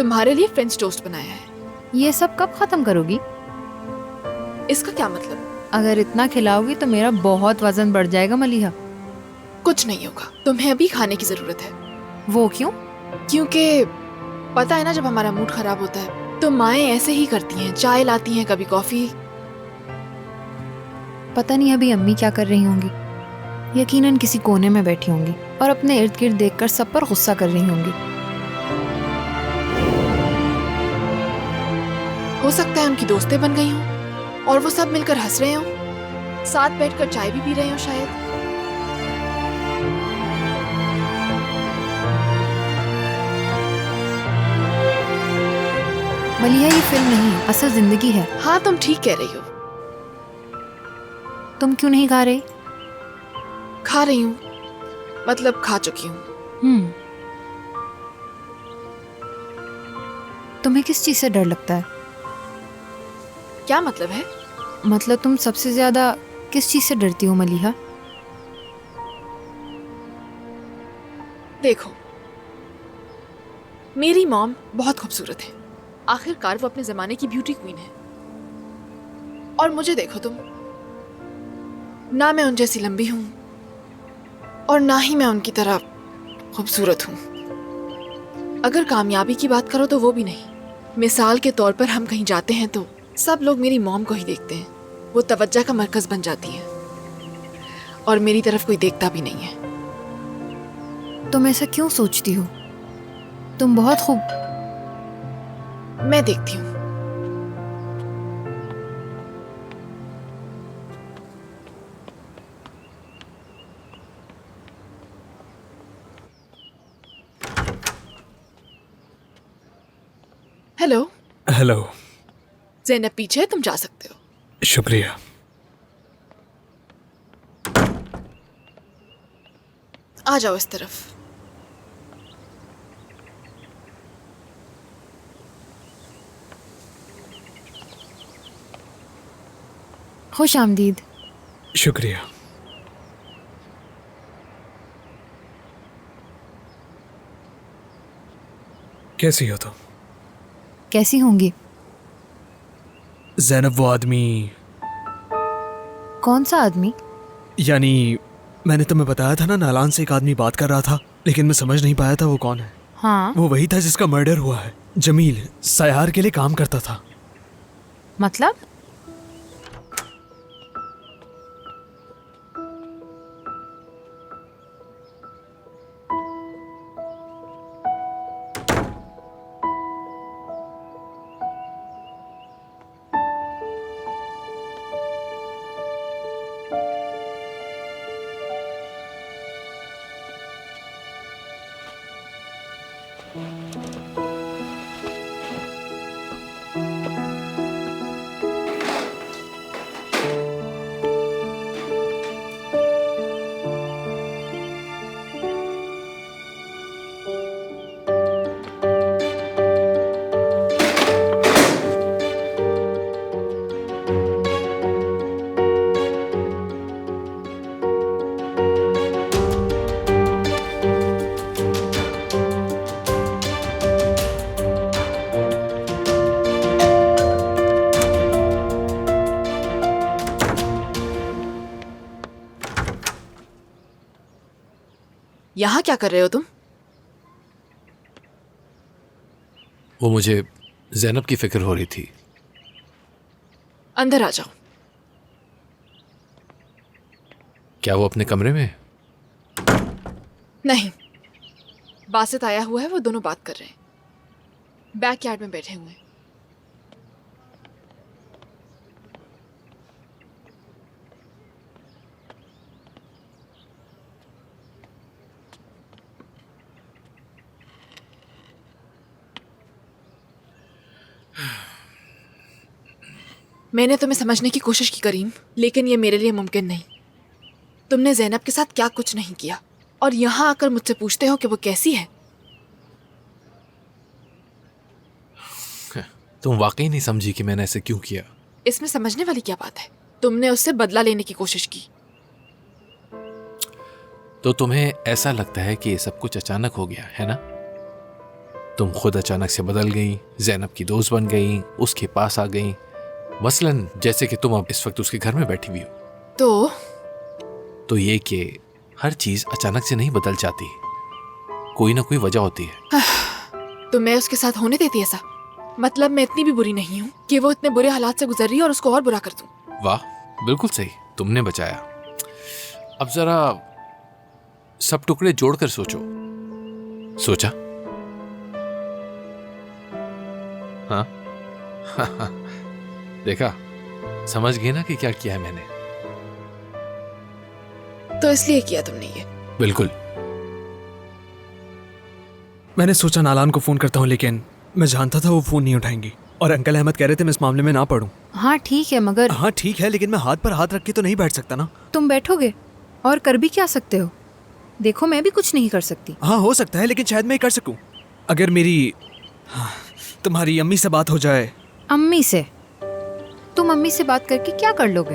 तुम्हारे लिए French toast बनाया है। ये सब कब खत्म करोगी? इसका क्या मतलब? अगर इतना खिलाओगी तो मेरा बहुत वजन बढ़ जाएगा मलिहा। कुछ नहीं होगा, तुम्हें अभी खाने की जरूरत है। वो क्यों? क्योंकि पता है ना, जब हमारा मूड खराब होता है तो माएँ ऐसे ही करती हैं, चाय लाती हैं, कभी कॉफी। पता नहीं अभी अम्मी क्या कर रही होंगी। यकीनन किसी कोने में बैठी होंगी और अपने इर्द गिर्द देखकर सब पर गुस्सा कर रही होंगी। हो सकता है उनकी दोस्तें बन गई हों और वो सब मिलकर हंस रहे हों, साथ बैठकर चाय भी पी रहे हों शायद। मलिहा ये फिल्म नहीं है, असल जिंदगी है। हाँ, तुम ठीक कह रही हो। तुम क्यों नहीं खा रही? खा रही हूँ, मतलब खा चुकी हूँ। तुम्हें किस चीज से डर लगता है? क्या मतलब है? मतलब तुम सबसे ज्यादा किस चीज से डरती हो मलिहा? देखो, मेरी मॉम बहुत खूबसूरत है। आखिरकार वो अपने जमाने की ब्यूटी क्वीन है। और मुझे देखो तुम, ना मैं उन जैसी लंबी हूं और ना ही मैं उनकी तरह खूबसूरत हूं। अगर कामयाबी की बात करो तो वो भी नहीं। मिसाल के तौर पर हम कहीं जाते हैं तो सब लोग मेरी मॉम को ही देखते हैं। वो तवज्जो का मरकज बन जाती है और मेरी तरफ कोई देखता भी नहीं है। तुम ऐसा क्यों सोचती हो? तुम बहुत खूब। मैं देखती हूँ। हेलो। हेलो। ज़ैनब पीछे है, तुम जा सकते हो। शुक्रिया। आ जाओ इस तरफ। खुश आमदीद। शुक्रिया। कैसी हो तुम? कैसी होंगी? ज़ैनब, वो आदमी। कौन सा आदमी? यानी मैंने तुम्हें बताया था ना, नालान से एक आदमी बात कर रहा था, लेकिन मैं समझ नहीं पाया था वो कौन है। हाँ, वो वही था जिसका मर्डर हुआ है। जमील सयार के लिए काम करता था। मतलब? यहाँ क्या कर रहे हो तुम? वो मुझे ज़ैनब की फिक्र हो रही थी। अंदर आ जाओ। क्या वो अपने कमरे में? नहीं, बासित आया हुआ है, वो दोनों बात कर रहे हैं। बैकयार्ड में बैठे हुए हैं। मैंने तुम्हें समझने की कोशिश की करीम, लेकिन ये मेरे लिए मुमकिन नहीं। तुमने ज़ैनब के साथ क्या कुछ नहीं किया और यहाँ आकर मुझसे पूछते हो कि वो कैसी है। तुम वाकई नहीं समझी कि मैंने ऐसे क्यों किया? इसमें समझने वाली क्या बात है? तुमने उससे बदला लेने की कोशिश की। तो तुम्हें ऐसा लगता है कि ये सब कुछ अचानक हो गया है ना? तुम खुद अचानक से बदल गई, जैनब की दोस्त बन गई, उसके पास आ गई। मसलन जैसे कि तुम अब इस वक्त उसके घर में बैठी हुई हो। तो ये कि हर चीज अचानक से नहीं बदल जाती, कोई ना कोई वजह होती है। तो मैं उसके साथ होने देती ऐसा? मतलब मैं इतनी भी बुरी नहीं हूँ कि वो इतने बुरे हालात से गुजर रही है और उसको और बुरा कर दूं। वाह, बिल्कुल सही, तुमने बचाया। अब जरा सब टुकड़े जोड़कर सोचो। सोचा? हाँ देखा, समझ गए ना कि क्या किया है मैंने? तो इसलिए किया तुमने ये? बिल्कुल। मैंने सोचा नालान को फोन करता हूँ, लेकिन मैं जानता था वो फोन नहीं उठाएंगी। और अंकल अहमद कह रहे थे मैं इस मामले में ना पढ़ूं। हाँ ठीक है, मगर हाँ ठीक है, लेकिन मैं हाथ पर हाथ रख के तो नहीं बैठ सकता ना। तुम बैठोगे और कर भी क्या सकते हो? देखो मैं भी कुछ नहीं कर सकती। हाँ हो सकता है, लेकिन शायद मैं कर सकूं अगर मेरी तुम्हारी अम्मी से बात हो जाए। अम्मी से? तुम अम्मी से बात करके क्या कर लोगे?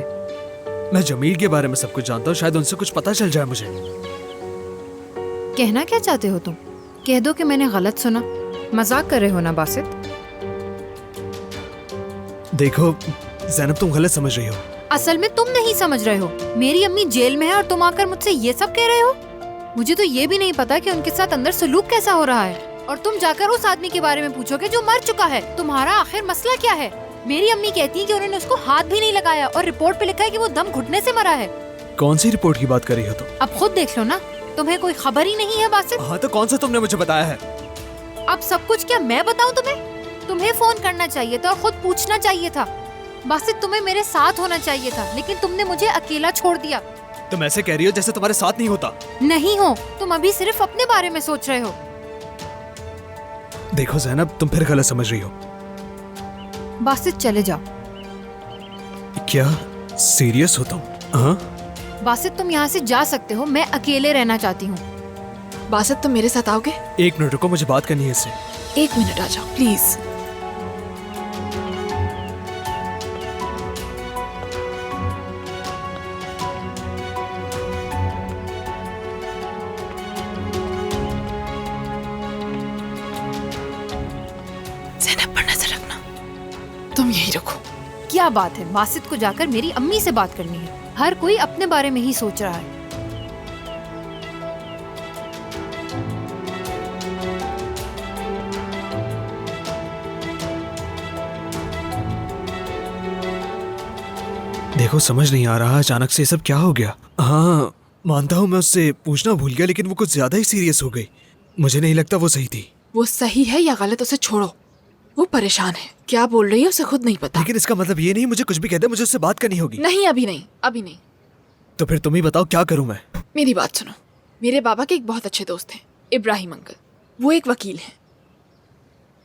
मैं जमील के बारे में सब कुछ जानता हूँ, शायद उनसे कुछ पता चल जाए मुझे। कहना क्या चाहते हो तुम? कह दो कि मैंने गलत सुना। मजाक कर रहे हो ना बासित? देखो ज़ैनब, तुम गलत समझ रही हो। असल में तुम नहीं समझ रहे हो। मेरी अम्मी जेल में है और तुम आकर मुझसे ये सब कह रहे हो? मुझे तो ये भी नहीं पता कि उनके साथ अंदर सलूक कैसा हो रहा है। और तुम जाकर उस आदमी के बारे में पूछोगे जो मर चुका है। तुम्हारा आखिर मसला क्या है? मेरी अम्मी कहती है कि उन्होंने उसको हाथ भी नहीं लगाया और रिपोर्ट पे लिखा है कि वो दम घुटने से मरा है। कौन सी रिपोर्ट की बात कर रही हो तुम? अब खुद देख लो ना, तुम्हें कोई खबर ही नहीं है बासित। हाँ तो कौन सा तुमने मुझे बताया है? अब सब कुछ क्या मैं बताऊं तुम्हें? तुम्हें फोन करना चाहिए था और खुद पूछना चाहिए था। बासित तुम्हें मेरे साथ होना चाहिए था, लेकिन तुमने मुझे अकेला छोड़ दिया। तुम ऐसे कह रही हो जैसे तुम्हारे साथ नहीं होता। नहीं हो, तुम अभी सिर्फ अपने बारे में सोच रहे हो। देखो ज़ैनब, तुम फिर गलत समझ रही हो। बासित चले जाओ। क्या सीरियस हो तुम? हाँ बासित तुम यहाँ से जा सकते हो, मैं अकेले रहना चाहती हूँ। बासित तुम मेरे साथ आओगे? 1 मिनट रुको, मुझे बात करनी है इससे। 1 मिनट आ जाओ प्लीज। ज़ैनब पर नजर रखना। तुम यही रखो। क्या बात है, बासित को जाकर मेरी अम्मी से बात करनी है। हर कोई अपने बारे में ही सोच रहा है। देखो समझ नहीं आ रहा अचानक से ये सब क्या हो गया। हाँ मानता हूँ मैं उससे पूछना भूल गया, लेकिन वो कुछ ज्यादा ही सीरियस हो गई। मुझे नहीं लगता वो सही थी। वो सही है या गलत उसे छोड़ो, वो परेशान है। क्या बोल रही है उसे खुद नहीं पता। लेकिन इसका मतलब ये नहीं मुझे कुछ भी कहते मुझे उससे बात करनी होगी। नहीं अभी नहीं, अभी नहीं। तो फिर तुम ही बताओ क्या करूं मैं? मेरी बात सुनो। मेरे बाबा के एक बहुत अच्छे दोस्त हैं, इब्राहिम अंकल। वो एक वकील हैं।